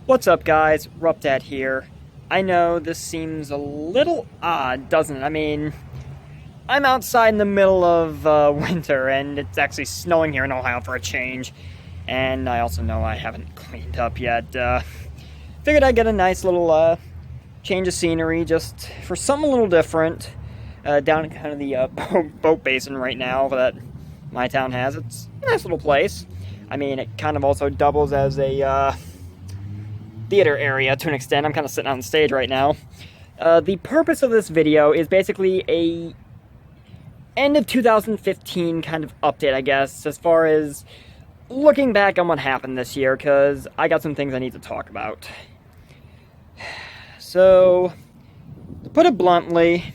What's up, guys? RuppDat here. I know this seems a little odd, doesn't it? I mean, I'm outside in the middle of winter, and it's actually snowing here in Ohio for a change. And I also know I haven't cleaned up yet. Figured I'd get a nice little change of scenery, just for something a little different. Down in kind of the boat basin right now that my town has. It's a nice little place. I mean, it kind of also doubles as a theater area to an extent. I'm kind of sitting on stage right now. The purpose of this video is basically a end of 2015 kind of update, I guess, as far as looking back on what happened this year, because I got some things I need to talk about. So, to put it bluntly,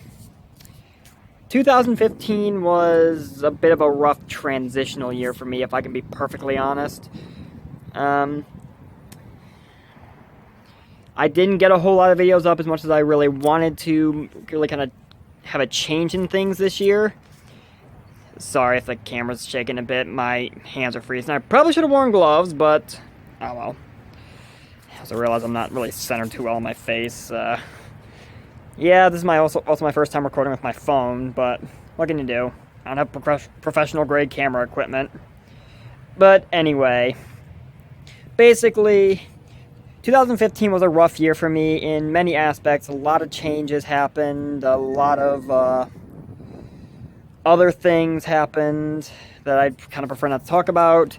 2015 was a bit of a rough transitional year for me, if I can be perfectly honest. I didn't get a whole lot of videos up as much as I really wanted to really kind of have a change in things this year. Sorry if the camera's shaking a bit, my hands are freezing. I probably should have worn gloves, but oh well. As I realize I'm not really centered too well on my face. Yeah, this is also my first time recording with my phone, but what can you do? I don't have professional grade camera equipment. But anyway, basically, 2015 was a rough year for me in many aspects. A lot of changes happened, a lot of other things happened that I'd kind of prefer not to talk about.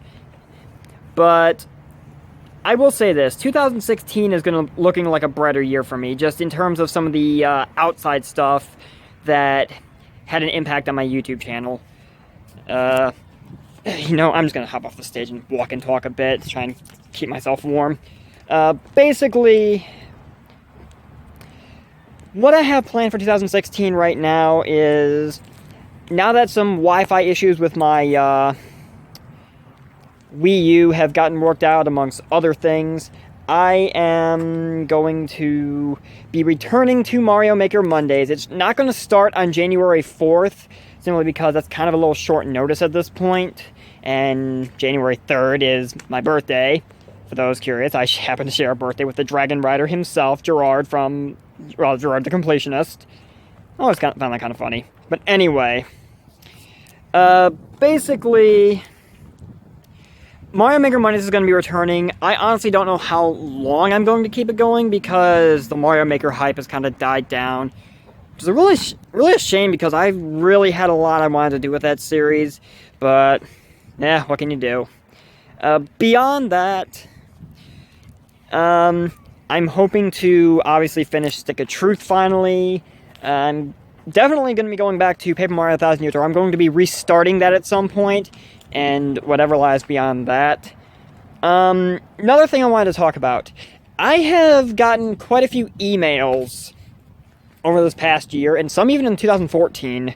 But I will say this, 2016 is looking like a brighter year for me, just in terms of some of the outside stuff that had an impact on my YouTube channel. You know, I'm just going to hop off the stage and walk and talk a bit, try and keep myself warm. Basically, what I have planned for 2016 right now is, now that some Wi-Fi issues with my Wii U have gotten worked out amongst other things, I am going to be returning to Mario Maker Mondays. It's not going to start on January 4th, simply because that's kind of a little short notice at this point, and January 3rd is my birthday. For those curious, I happen to share a birthday with the Dragon Rider himself, Gerard the Completionist. I always found that kind of funny. But anyway, basically, Mario Maker Mondays is going to be returning. I honestly don't know how long I'm going to keep it going, because the Mario Maker hype has kind of died down. Which is really a shame, because I really had a lot I wanted to do with that series. But, yeah, what can you do? Beyond that, I'm hoping to obviously finish Stick of Truth finally. I'm definitely going to be going back to Paper Mario 1000 Years, or I'm going to be restarting that at some point, and whatever lies beyond that. Another thing I wanted to talk about. I have gotten quite a few emails over this past year, and some even in 2014,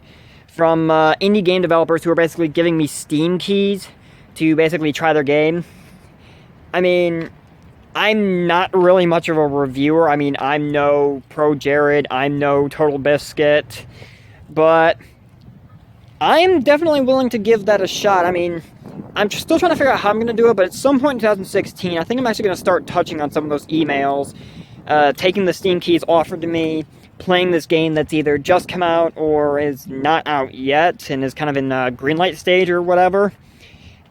from indie game developers who are basically giving me Steam keys to basically try their game. I mean, I'm not really much of a reviewer. I mean, I'm no Pro Jared, I'm no Total Biscuit, but I'm definitely willing to give that a shot. I mean, I'm still trying to figure out how I'm going to do it, but at some point in 2016, I think I'm actually going to start touching on some of those emails, taking the Steam keys offered to me, playing this game that's either just come out or is not out yet, and is kind of in a greenlight stage or whatever.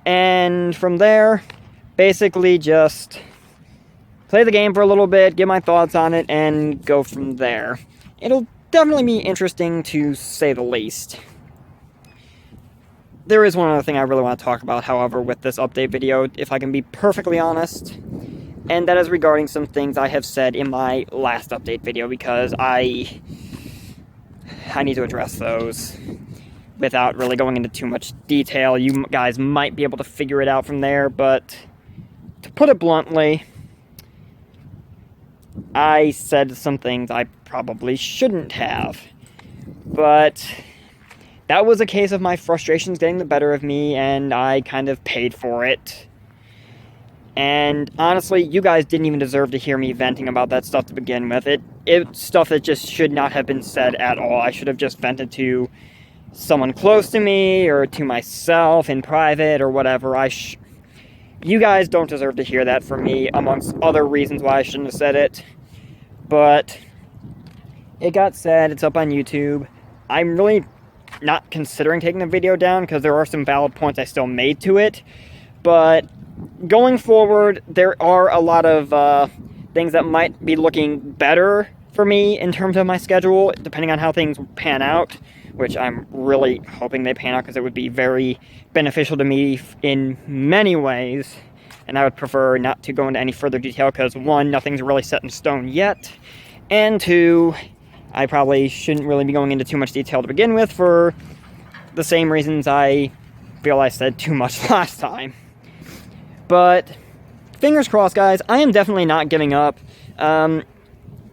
And from there, basically just play the game for a little bit, give my thoughts on it, and go from there. It'll definitely be interesting, to say the least. There is one other thing I really want to talk about, however, with this update video, if I can be perfectly honest, and that is regarding some things I have said in my last update video, because I need to address those without really going into too much detail. You guys might be able to figure it out from there, but to put it bluntly, I said some things I probably shouldn't have. But that was a case of my frustrations getting the better of me, and I kind of paid for it. And honestly, you guys didn't even deserve to hear me venting about that stuff to begin with. It's stuff that just should not have been said at all. I should have just vented to someone close to me, or to myself in private, or whatever. You guys don't deserve to hear that from me, amongst other reasons why I shouldn't have said it. But it got said, it's up on YouTube. I'm really not considering taking the video down because there are some valid points I still made to it. But going forward, there are a lot of things that might be looking better for me in terms of my schedule, depending on how things pan out, which I'm really hoping they pan out because it would be very beneficial to me in many ways. And I would prefer not to go into any further detail because, one, nothing's really set in stone yet, and two, I probably shouldn't really be going into too much detail to begin with for the same reasons I feel I said too much last time. But fingers crossed, guys. I am definitely not giving up.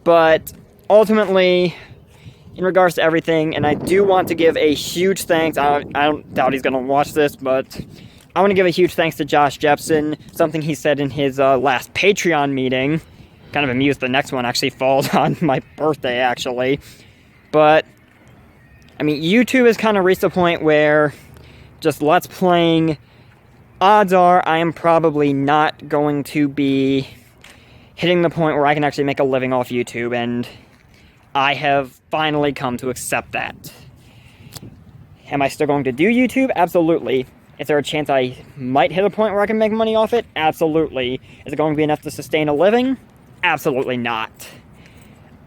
But ultimately, in regards to everything, and I do want to give a huge thanks. I don't doubt he's going to watch this, but I want to give a huge thanks to Josh Jepson. Something he said in his last Patreon meeting. Kind of amused the next one actually falls on my birthday, actually. But, I mean, YouTube has kind of reached a point where just Let's Playing, odds are I am probably not going to be hitting the point where I can actually make a living off YouTube, and I have finally come to accept that. Am I still going to do YouTube? Absolutely. Is there a chance I might hit a point where I can make money off it? Absolutely. Is it going to be enough to sustain a living? Absolutely not.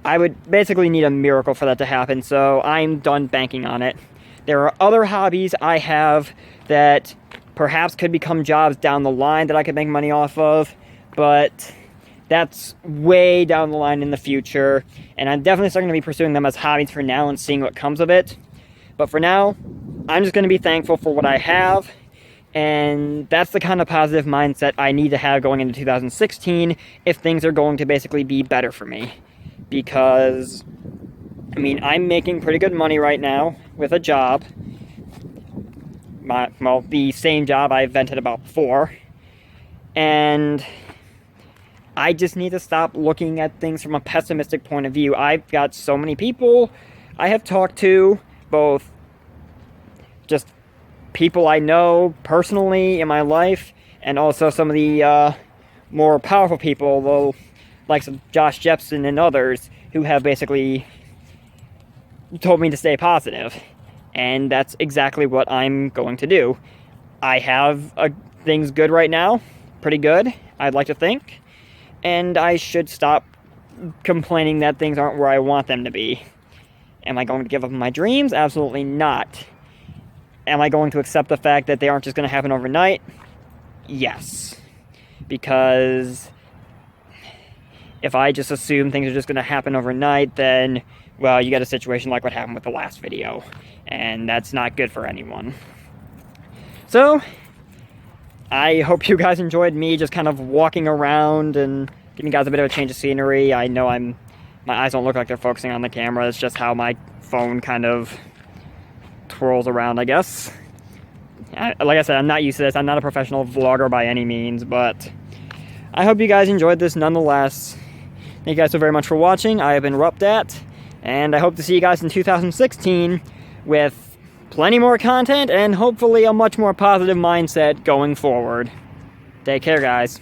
I would basically need a miracle for that to happen, so I'm done banking on it. There are other hobbies I have that perhaps could become jobs down the line that I could make money off of, but that's way down the line in the future, and I'm definitely still going to be pursuing them as hobbies for now and seeing what comes of it. But for now, I'm just going to be thankful for what I have, and that's the kind of positive mindset I need to have going into 2016 if things are going to basically be better for me. Because, I mean, I'm making pretty good money right now with a job. Well, the same job I vented about before. And I just need to stop looking at things from a pessimistic point of view. I've got so many people I have talked to, both just people I know personally in my life, and also some of the more powerful people, the likes of Josh Jepson and others, who have basically told me to stay positive. And that's exactly what I'm going to do. I have things good right now, pretty good, I'd like to think, and I should stop complaining that things aren't where I want them to be. Am I going to give up on my dreams? Absolutely not. Am I going to accept the fact that they aren't just going to happen overnight? Yes. Because if I just assume things are just going to happen overnight, then, well, you get a situation like what happened with the last video. And that's not good for anyone. So, I hope you guys enjoyed me just kind of walking around and giving you guys a bit of a change of scenery. I know my eyes don't look like they're focusing on the camera. It's just how my phone kind of twirls around, I guess. Like I said, I'm not used to this. I'm not a professional vlogger by any means, but I hope you guys enjoyed this nonetheless. Thank you guys so very much for watching. I have been RuppDat, and I hope to see you guys in 2016 with plenty more content and hopefully a much more positive mindset going forward. Take care, guys.